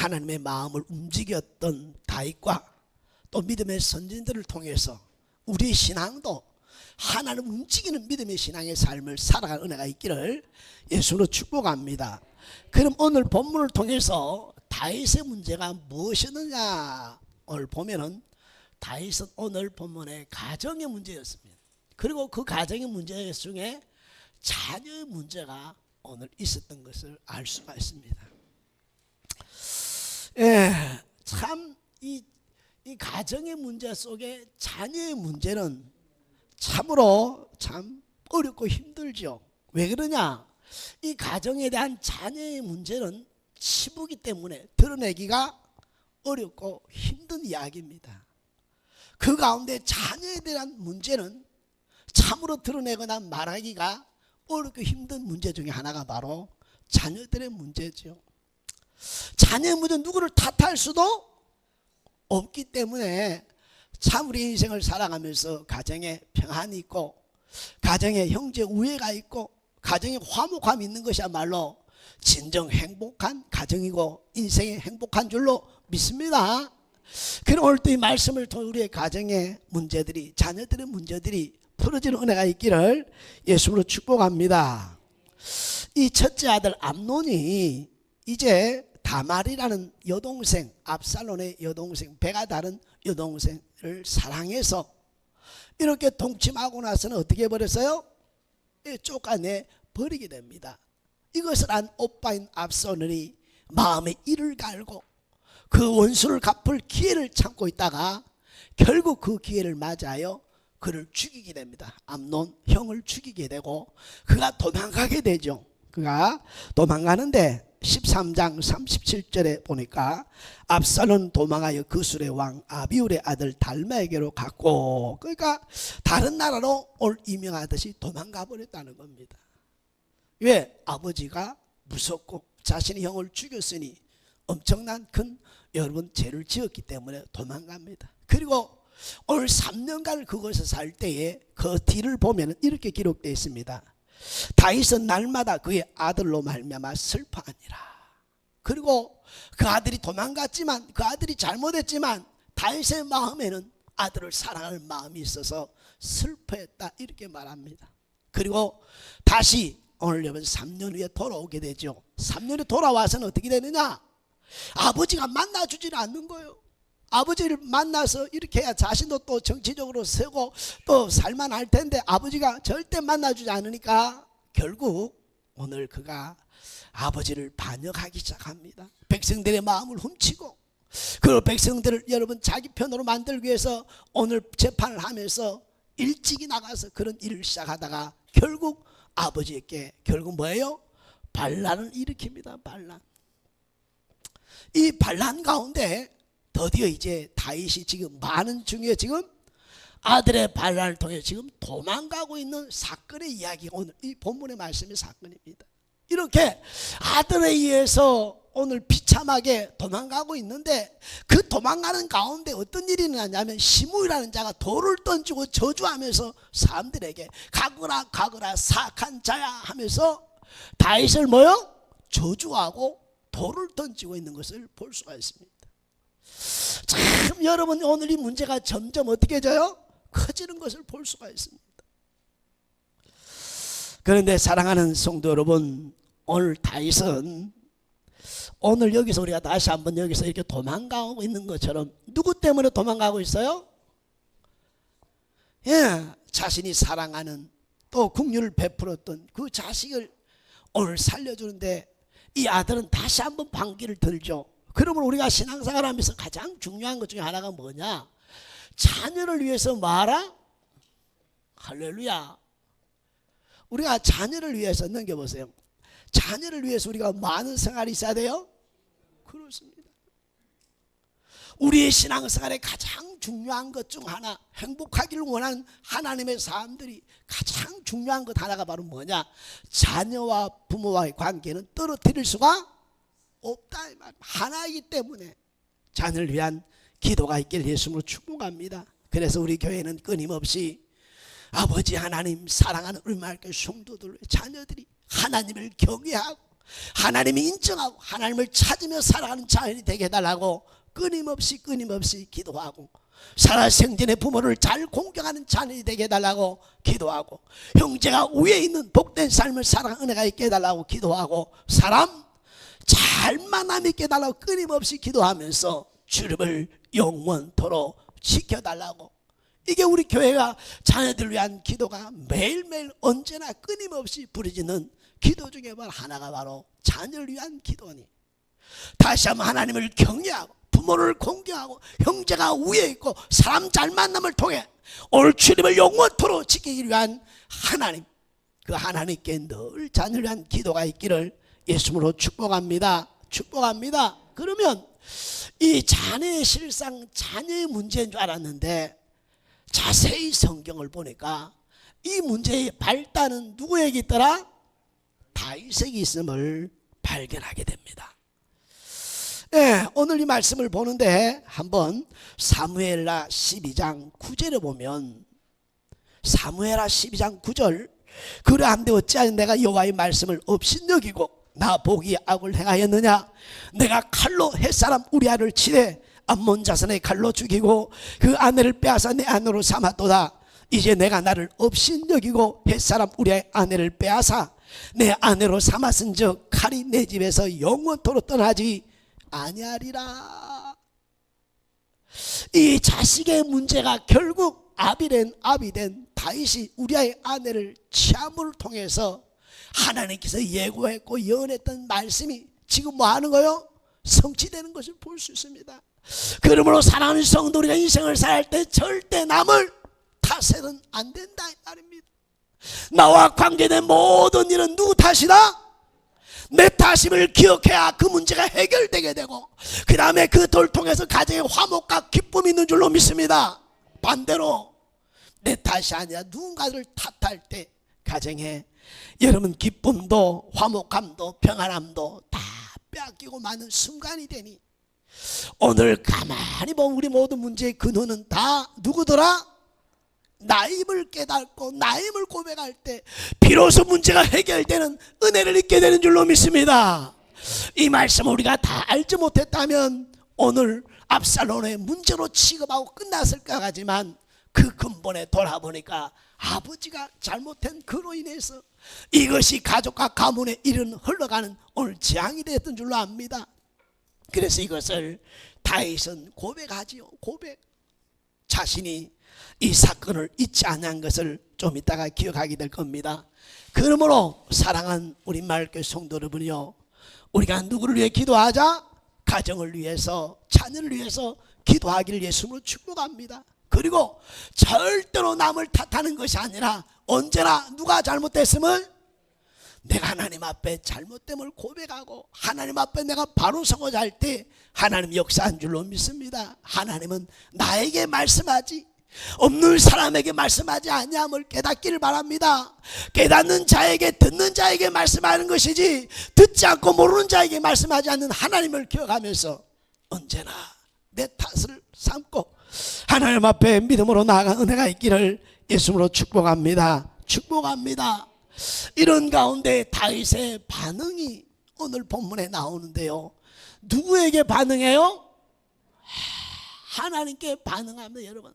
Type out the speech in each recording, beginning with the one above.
하나님의 마음을 움직였던 다윗과 또 믿음의 선진들을 통해서 우리의 신앙도 하나님 움직이는 믿음의 신앙의 삶을 살아갈 은혜가 있기를 예수로 축복합니다. 그럼 오늘 본문을 통해서 다윗의 문제가 무엇이었느냐를 보면은 다윗은 오늘 본문의 가정의 문제였습니다. 그리고 그 가정의 문제 중에 자녀의 문제가 오늘 있었던 것을 알 수가 있습니다. 참 이 가정의 문제 속에 자녀의 문제는 참으로 참 어렵고 힘들죠. 왜 그러냐? 이 가정에 대한 자녀의 문제는 치부기 때문에 드러내기가 어렵고 힘든 이야기입니다. 그 가운데 자녀에 대한 문제는 참으로 드러내거나 말하기가 어렵고 힘든 문제 중에 하나가 바로 자녀들의 문제죠. 자녀의 문제는 누구를 탓할 수도 없기 때문에 참 우리 인생을 살아가면서 가정에 평안이 있고 가정에 형제 우애가 있고 가정에 화목함이 있는 것이야말로 진정 행복한 가정이고 인생의 행복한 줄로 믿습니다. 그럼 오늘 또 이 말씀을 통해 우리의 가정의 문제들이 자녀들의 문제들이 풀어지는 은혜가 있기를 예수로 축복합니다. 이 첫째 아들 암논이 이제 다말이라는 여동생, 압살롬의 여동생, 배가 다른 여동생을 사랑해서 이렇게 동침하고 나서는 어떻게 해버렸어요? 쫓아내 버리게 됩니다. 이것을 안 오빠인 압살롬이 마음에 이를 갈고 그 원수를 갚을 기회를 참고 있다가 결국 그 기회를 맞아요 그를 죽이게 됩니다. 암논 형을 죽이게 되고 그가 도망가게 되죠. 그가 도망가는데 13장 37절에 보니까 압살롬 도망하여 그술의 왕 아비울의 아들 달마에게로 갔고, 그러니까 다른 나라로 올 이명하듯이 도망가 버렸다는 겁니다. 왜? 아버지가 무섭고 자신의 형을 죽였으니 엄청난 큰 여러분 죄를 지었기 때문에 도망갑니다. 그리고 오늘 3년간 그곳에 살 때에 그 뒤를 보면 이렇게 기록되어 있습니다. 다윗은 날마다 그의 아들로 말미암아 슬퍼하니라. 그리고 그 아들이 도망갔지만 그 아들이 잘못했지만 다윗의 마음에는 아들을 사랑하는 마음이 있어서 슬퍼했다 이렇게 말합니다. 그리고 다시 오늘 여러분 3년 후에 돌아오게 되죠. 3년 후에 돌아와서는 어떻게 되느냐? 아버지가 만나주지는 않는 거예요. 아버지를 만나서 이렇게 해야 자신도 또 정치적으로 서고 또 살만할 텐데 아버지가 절대 만나주지 않으니까 결국 오늘 그가 아버지를 반역하기 시작합니다. 백성들의 마음을 훔치고 그 백성들을 여러분 자기 편으로 만들기 위해서 오늘 재판을 하면서 일찍이 나가서 그런 일을 시작하다가 결국 아버지에게 결국 뭐예요? 반란을 일으킵니다. 반란. 이 반란 가운데 드디어 이제 다윗이 지금 많은 중에 지금 아들의 반란을 통해 지금 도망가고 있는 사건의 이야기가 오늘 이 본문의 말씀의 사건입니다. 이렇게 아들에 의해서 오늘 비참하게 도망가고 있는데 그 도망가는 가운데 어떤 일이 일어나냐면 시므이라는 자가 돌을 던지고 저주하면서 사람들에게 가거라 가거라 사악한 자야 하면서 다윗을 뭐요? 저주하고 돌을 던지고 있는 것을 볼 수가 있습니다. 참 여러분 오늘 이 문제가 점점 어떻게 져요? 커지는 것을 볼 수가 있습니다. 그런데 사랑하는 성도 여러분, 오늘 다윗은 오늘 여기서 우리가 다시 한번 여기서 이렇게 도망가고 있는 것처럼 누구 때문에 도망가고 있어요? 자신이 사랑하는 또 긍휼을 베풀었던 그 자식을 오늘 살려주는데 이 아들은 다시 한번 반기를 들죠. 그러면 우리가 신앙생활 하면서 가장 중요한 것 중에 하나가 뭐냐? 자녀를 위해서 말아? 할렐루야. 우리가 자녀를 위해서 넘겨보세요. 자녀를 위해서 우리가 많은 생활이 있어야 돼요? 그렇습니다. 우리의 신앙생활에 가장 중요한 것 중 하나, 행복하기를 원하는 하나님의 사람들이 가장 중요한 것 하나가 바로 뭐냐? 자녀와 부모와의 관계는 떨어뜨릴 수가 없다 이 말. 하나이기 때문에 자녀를 위한 기도가 있길 예수님으로 축복합니다. 그래서 우리 교회는 끊임없이 아버지 하나님 사랑하는 우리 말교 성도들 자녀들이 하나님을 경외하고 하나님이 인정하고 하나님을 찾으며 살아가는 자연이 되게 해달라고 끊임없이 기도하고, 살아생전의 부모를 잘 공경하는 자녀이 되게 해달라고 기도하고, 형제가 위에 있는 복된 삶을 살아가는 은혜가 있게 해달라고 기도하고, 사람 잘 만남 있게 해달라고 끊임없이 기도하면서 주님을 영원토록 지켜달라고. 이게 우리 교회가 자녀들을 위한 기도가 매일매일 언제나 끊임없이 부르짖는 기도 중에 하나가 바로 자녀를 위한 기도니, 다시 한번 하나님을 경외하고 부모를 공경하고 형제가 위에 있고 사람 잘 만남을 통해 오늘 주님을 영원토록 지키기 위한 하나님, 그 하나님께 늘 자녀를 위한 기도가 있기를 예수님으로 축복합니다. 축복합니다. 그러면 이 자녀의 실상 자녀의 문제인 줄 알았는데 자세히 성경을 보니까 이 문제의 발단은 누구에게 있더라? 다윗에게 있음을 발견하게 됩니다. 네, 오늘 이 말씀을 보는데 한번 사무엘하 12장 9절에 보면, 사무엘하 12장 9절, 그러한데 어찌하여 내가 여호와의 말씀을 업신여기고 나 보기에 악을 행하였느냐? 내가 칼로 햇사람 우리아를 치되 암몬 자손의 칼로 죽이고 그 아내를 빼앗아 내 아내로 삼았도다. 이제 내가 나를 업신여기고 햇사람 우리아의 아내를 빼앗아 내 아내로 삼았은즉 칼이 내 집에서 영원토록 떠나지 아니하리라. 이 자식의 문제가 결국 아비된 다윗이 우리아의 아내를 취함을 통해서 하나님께서 예고했고 예언했던 말씀이 지금 뭐 하는 거요? 성취되는 것을 볼 수 있습니다. 그러므로 사랑하는 성도, 우리가 인생을 살 때 절대 남을 탓해서는 안 된다 이 말입니다. 나와 관계된 모든 일은 누구 탓이다? 내 탓임을 기억해야 그 문제가 해결되게 되고, 그 다음에 그 돌 통해서 가정에 화목과 기쁨이 있는 줄로 믿습니다. 반대로 내 탓이 아니라 누군가를 탓할 때 가정에 여러분 기쁨도 화목함도 평안함도 다 빼앗기고 마는 순간이 되니, 오늘 가만히 보면 우리 모든 문제의 근원은 다 누구더라? 나임을 깨닫고 나임을 고백할 때 비로소 문제가 해결되는 은혜를 잊게 되는 줄로 믿습니다. 이 말씀을 우리가 다 알지 못했다면 오늘 압살롬의 문제로 취급하고 끝났을 것 같지만, 그 근본에 돌아보니까 아버지가 잘못한 그로 인해서 이것이 가족과 가문의 일은 흘러가는 오늘 재앙이 되었던 줄로 압니다. 그래서 이것을 다윗은 고백하지요. 고백. 자신이 이 사건을 잊지 않은 것을 좀 이따가 기억하게 될 겁니다. 그러므로 사랑하는 우리 마을교회 성도 여러분이요, 우리가 누구를 위해 기도하자? 가정을 위해서, 자녀를 위해서 기도하기를 예수님으로 축복합니다. 그리고 절대로 남을 탓하는 것이 아니라 언제나 누가 잘못됐음을 내가 하나님 앞에 잘못됨을 고백하고 하나님 앞에 내가 바로 서고자 할 때 하나님 역사한 줄로 믿습니다. 하나님은 나에게 말씀하지 없는 사람에게 말씀하지 아니함을 깨닫기를 바랍니다. 깨닫는 자에게, 듣는 자에게 말씀하는 것이지 듣지 않고 모르는 자에게 말씀하지 않는 하나님을 기억하면서 언제나 내 탓을 삼고 하나님 앞에 믿음으로 나아간 은혜가 있기를 예수님으로 축복합니다. 축복합니다. 이런 가운데 다윗의 반응이 오늘 본문에 나오는데요, 누구에게 반응해요? 하나님께 반응합니다. 여러분,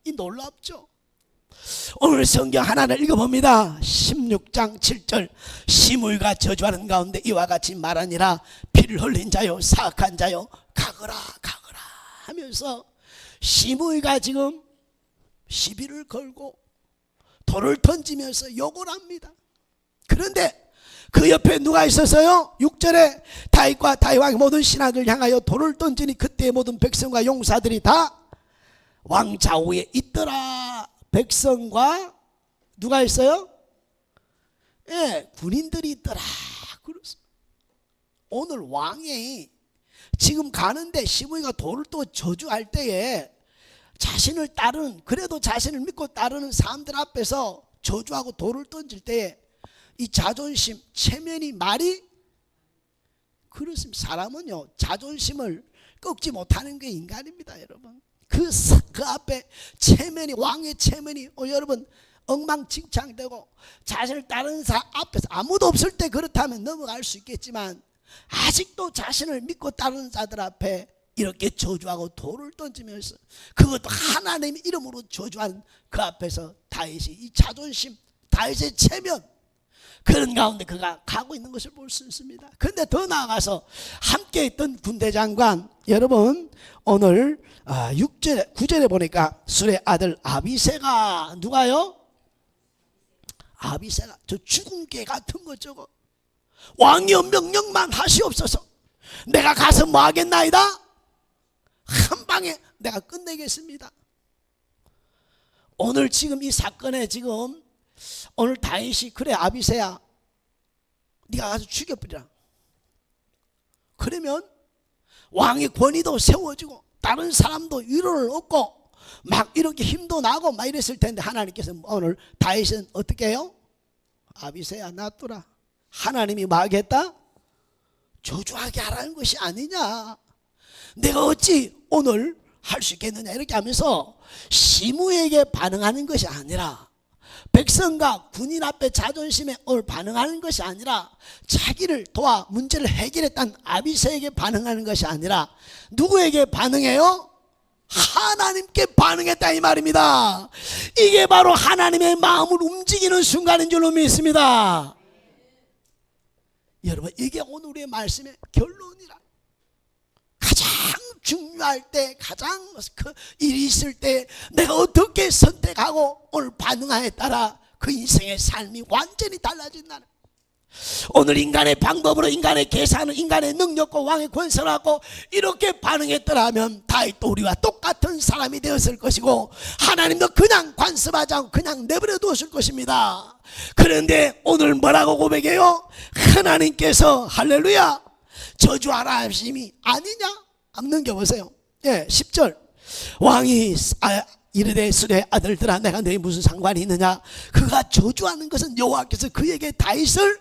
이 놀랍죠? 오늘 성경 하나를 읽어봅니다. 16장 7절, 시므이가 저주하는 가운데 이와 같이 말하니라. 피를 흘린 자요 사악한 자요 가거라 가거라 하면서 시므이가 지금 시비를 걸고 돌을 던지면서 욕을 합니다. 그런데 그 옆에 누가 있었어요? 6절에 다윗과 다윗왕의 모든 신하들 향하여 돌을 던지니 그때의 모든 백성과 용사들이 다 왕 좌우에 있더라. 백성과 누가 있어요? 예, 군인들이 있더라. 그렇습니다. 오늘 왕이 지금 가는데 시므이가 돌을 또 저주할 때에 자신을 따르는, 그래도 자신을 믿고 따르는 사람들 앞에서 저주하고 돌을 던질 때에 이 자존심, 체면이 말이 그렇습니다. 사람은요 자존심을 꺾지 못하는 게 인간입니다. 여러분, 그 앞에 체면이, 왕의 체면이 여러분 엉망진창되고 자신을 다른 사람 앞에서 아무도 없을 때 그렇다면 넘어갈 수 있겠지만, 아직도 자신을 믿고 다른 자들 앞에 이렇게 저주하고 돌을 던지면서, 그것도 하나님의 이름으로 저주한 그 앞에서 다윗이 이 자존심, 다윗의 체면, 그런 가운데 그가 가고 있는 것을 볼 수 있습니다. 그런데 더 나아가서 함께 있던 군대 장관, 여러분 오늘 6절에 9절에 보니까 술의 아들 아비새가, 누가요? 아비새가 저 죽은 개 같은 거 저거, 왕이여 명령만 하시옵소서, 내가 가서 뭐 하겠나이다, 한 방에 내가 끝내겠습니다. 오늘 지금 이 사건에 지금 오늘 다윗이, 그래 아비새야 네가 가서 죽여버리라, 그러면 왕의 권위도 세워지고 다른 사람도 위로를 얻고 막 이렇게 힘도 나고 막 이랬을 텐데, 하나님께서 오늘 다윗은 어떻게 해요? 아비새야 놔두라, 하나님이 뭐 하겠다? 저주하게 하라는 것이 아니냐, 내가 어찌 오늘 할 수 있겠느냐, 이렇게 하면서 시므에게 반응하는 것이 아니라, 백성과 군인 앞에 자존심에 오늘 반응하는 것이 아니라, 자기를 도와 문제를 해결했던 아비새에게 반응하는 것이 아니라 누구에게 반응해요? 하나님께 반응했다 이 말입니다. 이게 바로 하나님의 마음을 움직이는 순간인 줄로 믿습니다. 여러분, 이게 오늘 우리의 말씀의 결론이라. 가장 중요할 때, 가장 그 일이 있을 때 내가 어떻게 선택하고 오늘 반응하에 따라 그 인생의 삶이 완전히 달라진다는. 오늘 인간의 방법으로, 인간의 계산을, 인간의 능력과 왕의 권세를 갖고 이렇게 반응했더라면 다윗도 우리와 똑같은 사람이 되었을 것이고, 하나님도 그냥 관습하지 않고 그냥 내버려 두었을 것입니다. 그런데 오늘 뭐라고 고백해요? 하나님께서 할렐루야 저주하라 하심이 아니냐? 한번 넘겨보세요. 10절 왕이 이르되 술의 아들들아 내가 너희 무슨 상관이 있느냐, 그가 저주하는 것은 여호와께서 그에게 다윗을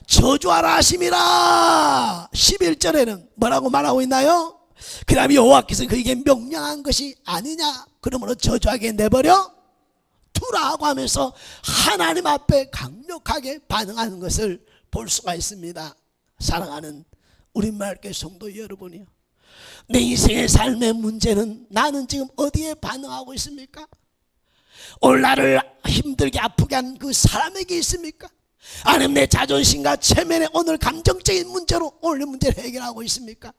저주하라 하심이라. 11절에는 뭐라고 말하고 있나요? 그 다음에 여호와께서 그에게 명령한 것이 아니냐, 그러므로 저주하게 내버려 두라 하고 하면서 하나님 앞에 강력하게 반응하는 것을 볼 수가 있습니다. 사랑하는 우리 마을교회 성도 여러분이요, 내 인생의 삶의 문제는 나는 지금 어디에 반응하고 있습니까? 오늘 나를 힘들게 아프게 한 그 사람에게 있습니까? 아니면 내 자존심과 체면에 오늘 감정적인 문제로 오늘 문제를 해결하고 있습니까?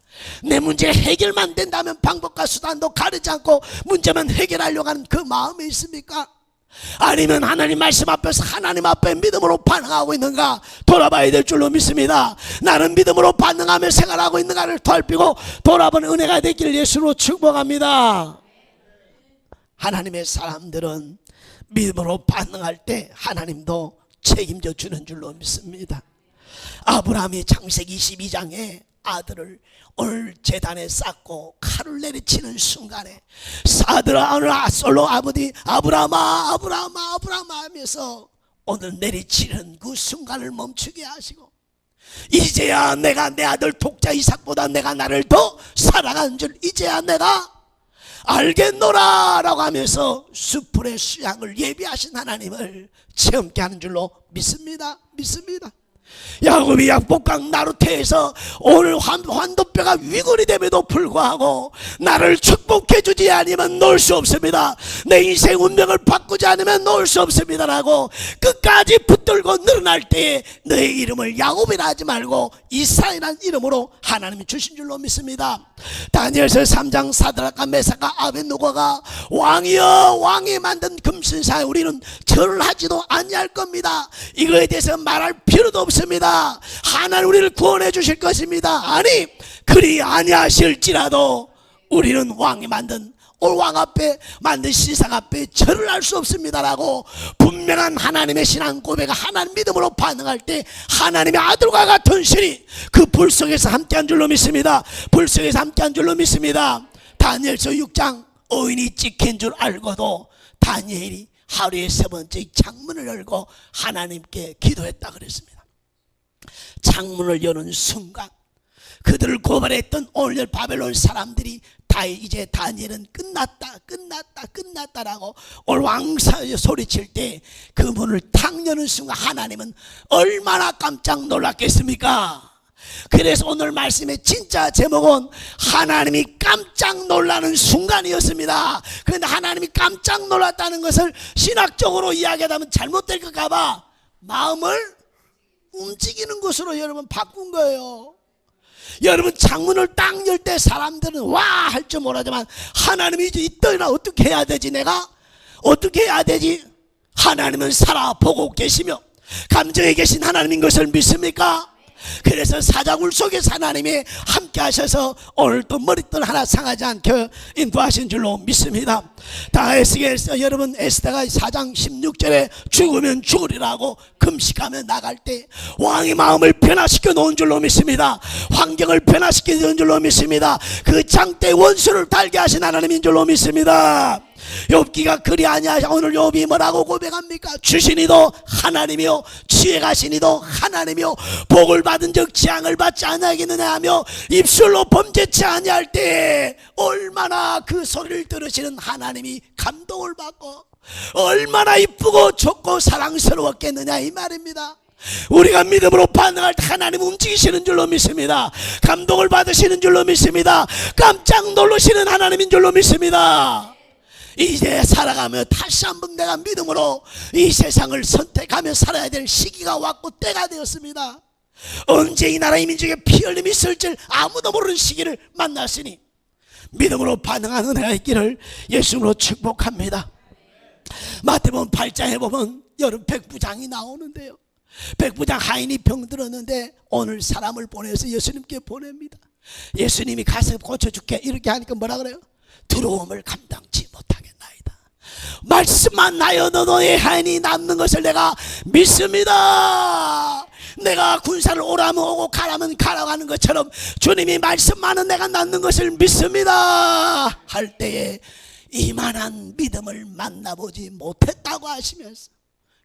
내 문제 해결만 된다면 방법과 수단도 가리지 않고 문제만 해결하려고 하는 그 마음이 있습니까? 아니면 하나님 말씀 앞에서 하나님 앞에 믿음으로 반응하고 있는가 돌아봐야 될 줄로 믿습니다. 나는 믿음으로 반응하며 생활하고 있는가를 살피고 돌아보는 은혜가 되기를 예수로 축복합니다. 하나님의 사람들은 믿음으로 반응할 때 하나님도 책임져 주는 줄로 믿습니다. 아브라함이 창세기 22장에 아들을 오늘 제단에 쌓고 칼을 내리치는 순간에 아들아 오늘 솔로 아버지 아브라함아 아브라함아 아브라함아 하면서 오늘 내리치는 그 순간을 멈추게 하시고, 이제야 내가 내 아들 독자 이삭보다 내가 나를 더 사랑하는 줄 이제야 내가 알겠노라 라고 하면서 수풀의 수양을 예비하신 하나님을 체험케 하는 줄로 믿습니다. 야곱이 약복강 나루테에서 오늘 환도뼈가 위골이 됨에도 불구하고 나를 축복해 주지 않으면 놓을 수 없습니다, 내 인생 운명을 바꾸지 않으면 놓을 수 없습니다 라고 끝까지 붙들고 늘어날 때에 너의 이름을 야곱이라 하지 말고 이스라엘이라는 이름으로 하나님이 주신 줄로 믿습니다. 다니엘서 3장 사드락과 메삭과 아벳느고가 왕이여 왕이 만든 금신상에 우리는 절을 하지도 아니할 겁니다, 이거에 대해서 말할 필요도 없습니다. 하나님 우리를 구원해 주실 것입니다. 아니 그리 아니하실지라도 우리는 왕이 만든 왕 앞에 만든 신상 앞에 절을 할 수 없습니다라고 분명한 하나님의 신앙 고백을 하나님 믿음으로 반응할 때 하나님의 아들과 같은 신이 그 불 속에서 함께한 줄로 믿습니다. 불 속에서 함께한 줄로 믿습니다. 다니엘서 6장 어인이 찍힌 줄 알고도 다니엘이 하루에 3번째 창문을 열고 하나님께 기도했다 그랬습니다. 창문을 여는 순간 그들을 고발했던 오늘 바벨론 사람들이 이제 다니엘은 끝났다라고 올왕사 소리칠 때 그 문을 탁 여는 순간 하나님은 얼마나 깜짝 놀랐겠습니까? 그래서 오늘 말씀의 진짜 제목은 하나님이 깜짝 놀라는 순간이었습니다. 그런데 하나님이 깜짝 놀랐다는 것을 신학적으로 이야기하면 잘못될까봐 마음을 움직이는 것으로 여러분 바꾼 거예요. 여러분 창문을 딱 열 때 사람들은 와 할 줄 모르지만 하나님이 이제 있더라 어떻게 해야 되지? 내가 어떻게 해야 되지? 하나님은 살아보고 계시며 감정에 계신 하나님인 것을 믿습니까? 그래서 사자굴 속에서 하나님이 함께 하셔서 오늘 또 머리털 하나 상하지 않게 인도하신 줄로 믿습니다. 다 에스겔서 여러분 에스더가 4장 16절에 죽으면 죽으리라고 금식하며 나갈 때 왕의 마음을 변화시켜 놓은 줄로 믿습니다. 환경을 변화시켜 놓은 줄로 믿습니다. 그 장대 원수를 달게 하신 하나님인 줄로 믿습니다. 욥기가 그리 아니하냐. 오늘 욥이 뭐라고 고백합니까? 주시니도 하나님이요 취해가시니도 하나님이요 복을 받은 적 재앙을 받지 아니하겠느냐 하며 입술로 범죄치 아니할 때 얼마나 그 소리를 들으시는 하나님이 감동을 받고 얼마나 이쁘고 좋고 사랑스러웠겠느냐 이 말입니다. 우리가 믿음으로 반응할 때 하나님 움직이시는 줄로 믿습니다. 감동을 받으시는 줄로 믿습니다. 깜짝 놀라시는 하나님인 줄로 믿습니다. 이제 살아가며 다시 한번 내가 믿음으로 이 세상을 선택하며 살아야 될 시기가 왔고 때가 되었습니다. 언제 이 나라의 민족에 피 흘림이 있을 줄 아무도 모르는 시기를 만났으니 믿음으로 반응하는 은혜가 있기를 예수님으로 축복합니다. 마태복음 8장에 보면 여러분 백부장이 나오는데요, 백부장 하인이 병들었는데 오늘 사람을 보내서 예수님께 보냅니다. 예수님이 가서 고쳐줄게 이렇게 하니까 뭐라 그래요? 두려움을 감당치 못하겠나이다. 말씀만 나여도 너의 하인이 남는 것을 내가 믿습니다. 내가 군사를 오라면 오고 가라면 가라고 하는 것처럼 주님이 말씀만은 내가 낳는 것을 믿습니다 할 때에 이만한 믿음을 만나보지 못했다고 하시면서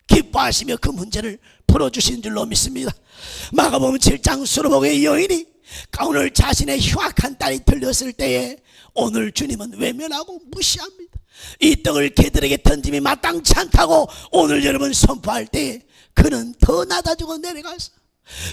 기뻐하시며 그 문제를 풀어주신 줄로 믿습니다. 마가복음 7장 수르복의 여인이 오늘 자신의 흉악한 딸이 들렸을 때에 오늘 주님은 외면하고 무시합니다. 이 떡을 개들에게 던짐이 마땅치 않다고 오늘 여러분 선포할 때 그는 더 낮아지고 내려가서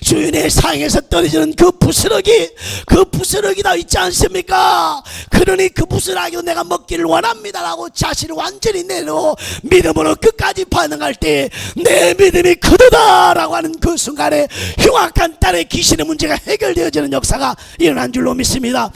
주인의 상에서 떨어지는 그 부스러기다 있지 않습니까? 그러니 그 부스러기도 내가 먹기를 원합니다라고 자신을 완전히 내놓고 믿음으로 끝까지 반응할 때 내 믿음이 크도다라고 하는 그 순간에 흉악한 딸의 귀신의 문제가 해결되어지는 역사가 일어난 줄로 믿습니다.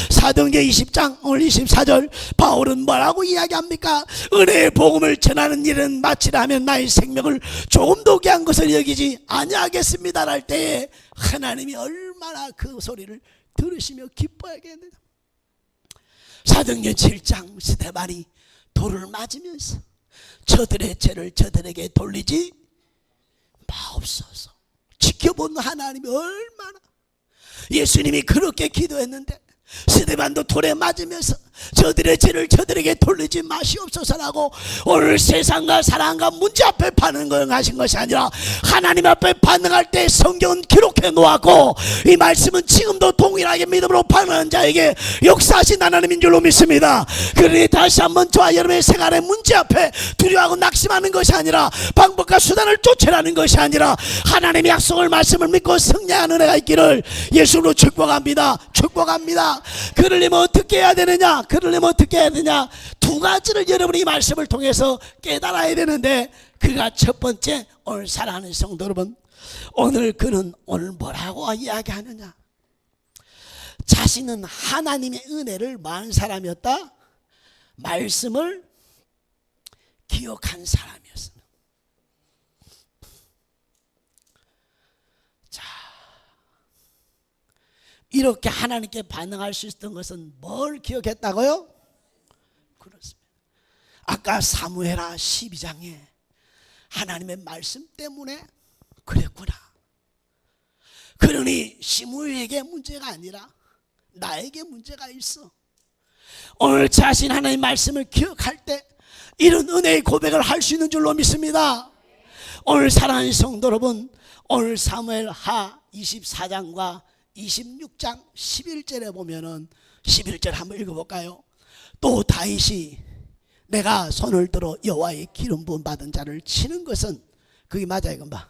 사도행전 20장 오늘 24절 바울은 뭐라고 이야기합니까? 은혜의 복음을 전하는 일은 마치라 하면 나의 생명을 조금도 귀한 것을 여기지 아니하겠습니다 할 때에 하나님이 얼마나 그 소리를 들으시며 기뻐하겠느냐. 사도행전 7장 스데반이 돌을 맞으면서 저들의 죄를 저들에게 돌리지 마옵소서. 지켜보는 하나님이 얼마나, 예수님이 그렇게 기도했는데 스데반도 돌에 맞으면서 저들의 죄를 저들에게 돌리지 마시옵소서라고 오늘 세상과 사랑과 문제 앞에 반응하신 것이 아니라 하나님 앞에 반응할 때 성경은 기록해 놓았고 이 말씀은 지금도 동일하게 믿음으로 반응하는 자에게 역사하신 하나님인 줄로 믿습니다. 그러니 다시 한번 저와 여러분의 생활의 문제 앞에 두려워하고 낙심하는 것이 아니라 방법과 수단을 쫓으라는 것이 아니라 하나님의 약속을 말씀을 믿고 승리하는 은혜가 있기를 예수로 축복합니다. 그러려면 어떻게 해야 되느냐? 두 가지를 여러분이 이 말씀을 통해서 깨달아야 되는데 그가 첫 번째, 오늘 사랑하는 성도 여러분, 오늘 그는 오늘 뭐라고 이야기하느냐? 자신은 하나님의 은혜를 많은 사람이었다? 말씀을 기억한 사람이었습니다. 자, 이렇게 하나님께 반응할 수 있었던 것은 뭘 기억했다고요? 그렇습니다. 아까 사무엘하 12장에 하나님의 말씀 때문에 그랬구나. 그러니 시므에게 문제가 아니라 나에게 문제가 있어. 오늘 자신 하나님의 말씀을 기억할 때 이런 은혜의 고백을 할 수 있는 줄로 믿습니다. 오늘 사랑하는 성도 여러분, 오늘 사무엘하 24장과 26장 11절에 보면은 11절 한번 읽어볼까요? 또 다윗이 내가 손을 들어 여호와의 기름 부음 받은 자를 치는 것은, 그게 맞아 이건 봐.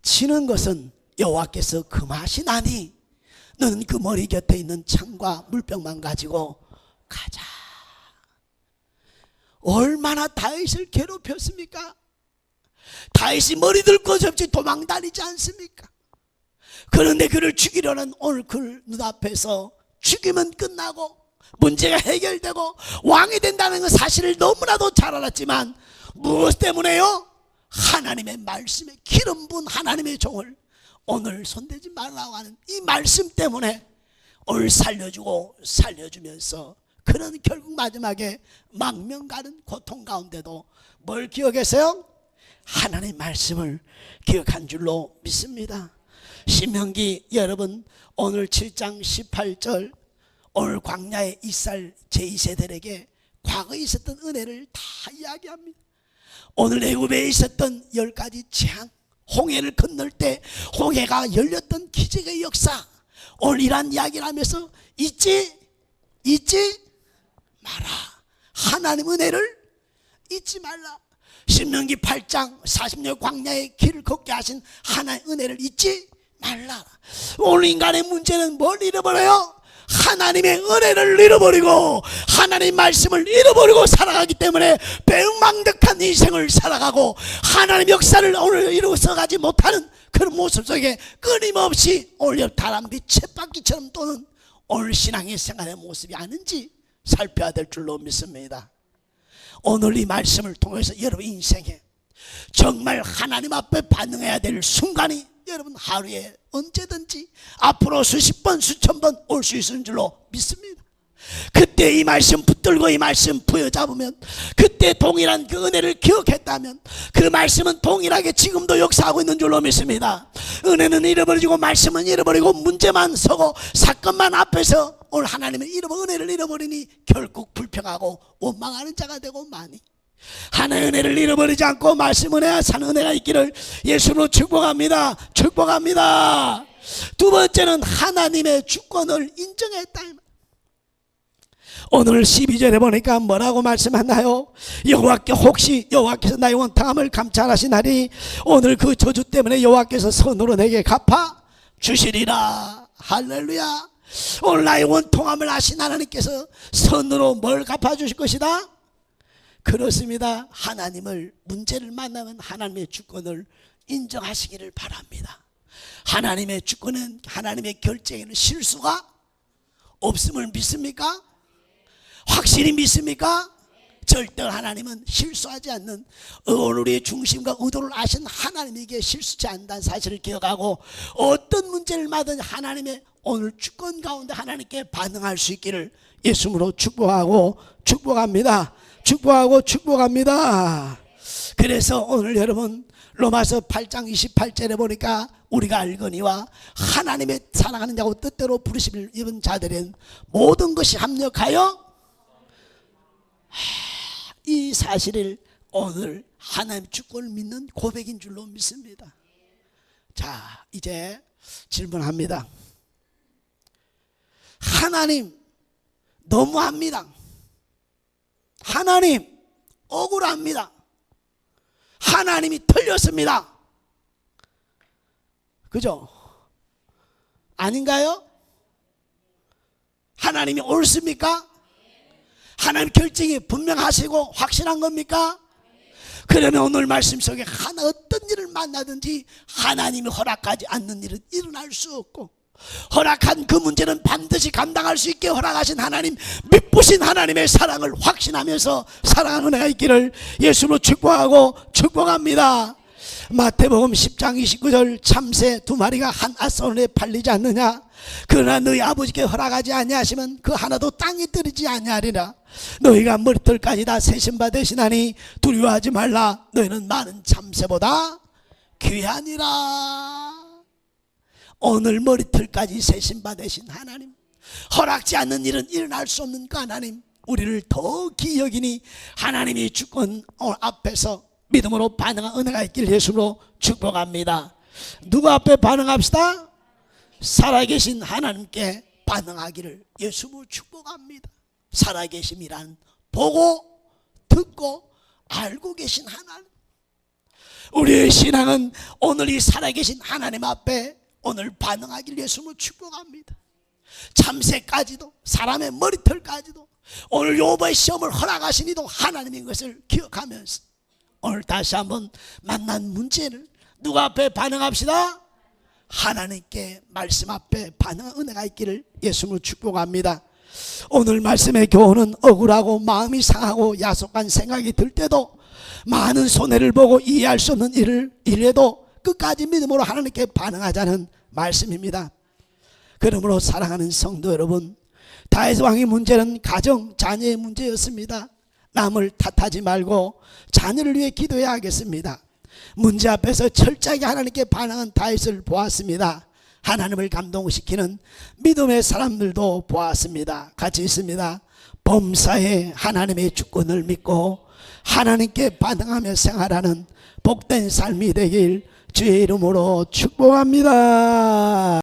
치는 것은 여호와께서 금하시나니 너는 그 머리 곁에 있는 창과 물병만 가지고 가자. 얼마나 다윗을 괴롭혔습니까? 다윗이 머리 들 것 없이 도망다니지 않습니까? 그런데 그를 죽이려는 오늘 그 눈앞에서 죽이면 끝나고 문제가 해결되고 왕이 된다는 그 사실을 너무나도 잘 알았지만 무엇 때문에요? 하나님의 말씀에 기름 부은 하나님의 종을 오늘 손대지 말라고 하는 이 말씀 때문에 오늘 살려주고 살려주면서 그는 결국 마지막에 망명 가는 고통 가운데도 뭘 기억했어요? 하나님의 말씀을 기억한 줄로 믿습니다. 신명기 여러분 오늘 7장 18절 오늘 광야의 이스라엘 제2세들에게 과거에 있었던 은혜를 다 이야기합니다. 오늘 애굽에 있었던 10가지 재앙, 홍해를 건널 때 홍해가 열렸던 기적의 역사, 오늘 이러한 이야기를 하면서 잊지 마라. 하나님 은혜를 잊지 말라. 신명기 8장 40년 광야의 길을 걷게 하신 하나님의 은혜를 잊지 말라. 오늘 인간의 문제는 뭘 잃어버려요? 하나님의 은혜를 잃어버리고 하나님 말씀을 잃어버리고 살아가기 때문에 배은망덕한 인생을 살아가고 하나님 역사를 오늘 이루어가지 못하는 그런 모습 속에 끊임없이 오늘 다람쥐 쳇바퀴처럼 도는 오늘 신앙의 생활의 모습이 아닌지 살펴야 될 줄로 믿습니다. 오늘 이 말씀을 통해서 여러분 인생에 정말 하나님 앞에 반응해야 될 순간이 여러분 하루에 언제든지 앞으로 수십 번 수천 번 올 수 있는 줄로 믿습니다. 그때 이 말씀 붙들고 이 말씀 부여잡으면, 그때 동일한 그 은혜를 기억했다면 그 말씀은 동일하게 지금도 역사하고 있는 줄로 믿습니다. 은혜는 잃어버리고 말씀은 잃어버리고 문제만 서고 사건만 앞에서 오늘 하나님의 은혜를 잃어버리니 결국 불평하고 원망하는 자가 되고 많이, 하나의 은혜를 잃어버리지 않고 말씀 은혜와 사는 은혜가 있기를 예수로 축복합니다. 축복합니다. 두 번째는 하나님의 주권을 인정했다. 오늘 12절에 보니까 뭐라고 말씀하나요? 혹시 여호와께서 나의 원탕함을 감찰하시나니 오늘 그 저주 때문에 여호와께서 선으로 내게 갚아 주시리라. 할렐루야. 오늘 나의 원통함을 아신 하나님께서 선으로 뭘 갚아 주실 것이다? 그렇습니다. 하나님을, 문제를 만나면 하나님의 주권을 인정하시기를 바랍니다. 하나님의 주권은, 하나님의 결정에는 실수가 없음을 믿습니까? 확실히 믿습니까? 절대 하나님은 실수하지 않는, 우리의 중심과 의도를 아신 하나님에게 실수치 않는다는 사실을 기억하고 어떤 문제를 받은 하나님의 오늘 주권 가운데 하나님께 반응할 수 있기를 예수님으로 축복하고 축복합니다. 축복하고 축복합니다. 그래서 오늘 여러분 로마서 8장 28절에 보니까 우리가 알거니와 하나님의 사랑하는 자고 뜻대로 부르심을 입은 자들은 모든 것이 합력하여, 이 사실을 오늘 하나님 주권을 믿는 고백인 줄로 믿습니다. 자, 이제 질문합니다. 하나님 너무합니다. 하나님 억울합니다. 하나님이 틀렸습니다. 그죠? 아닌가요? 하나님이 옳습니까? 하나님 결정이 분명하시고 확실한 겁니까? 그러면 오늘 말씀 속에 어떤 일을 만나든지 하나님이 허락하지 않는 일은 일어날 수 없고, 허락한 그 문제는 반드시 감당할 수 있게 허락하신 하나님, 믿으신 하나님의 사랑을 확신하면서 살아가는 은혜가 있기를 예수로 축복하고 축복합니다. 마태복음 10장 29절 참새 2마리가 한 앗손에 팔리지 않느냐? 그러나 너희 아버지께 허락하지 아니하시면 그 하나도 땅에 떨어지지 아니하리라. 너희가 머리털까지 다 세심받으시나니 두려워하지 말라. 너희는 많은 참새보다 귀하니라. 오늘 머리털까지 세심받으신 하나님, 허락지 않는 일은 일어날 수 없는 그 하나님, 우리를 더 기여기니 하나님의 주권 앞에서 믿음으로 반응한 은혜가 있길 예수로 축복합니다. 누구 앞에 반응합시다? 살아계신 하나님께 반응하기를 예수님을 축복합니다. 살아계심이란 보고 듣고 알고 계신 하나님. 우리의 신앙은 오늘 이 살아계신 하나님 앞에 오늘 반응하기를 예수님을 축복합니다. 참새까지도 사람의 머리털까지도 오늘 욥의 시험을 허락하시니도 하나님인 것을 기억하면서 오늘 다시 한번 만난 문제를 누가 앞에 반응합시다? 하나님께 말씀 앞에 반응한 은혜가 있기를 예수님을 축복합니다. 오늘 말씀의 교훈은 억울하고 마음이 상하고 야속한 생각이 들 때도 많은 손해를 보고 이해할 수 없는 일을 이래도 끝까지 믿음으로 하나님께 반응하자는 말씀입니다. 그러므로 사랑하는 성도 여러분, 다윗 왕의 문제는 가정, 자녀의 문제였습니다. 남을 탓하지 말고 자녀를 위해 기도해야 하겠습니다. 문제 앞에서 철저하게 하나님께 반응한 다윗을 보았습니다. 하나님을 감동시키는 믿음의 사람들도 보았습니다. 같이 있습니다. 범사에 하나님의 주권을 믿고 하나님께 반응하며 생활하는 복된 삶이 되길 주의 이름으로 축복합니다.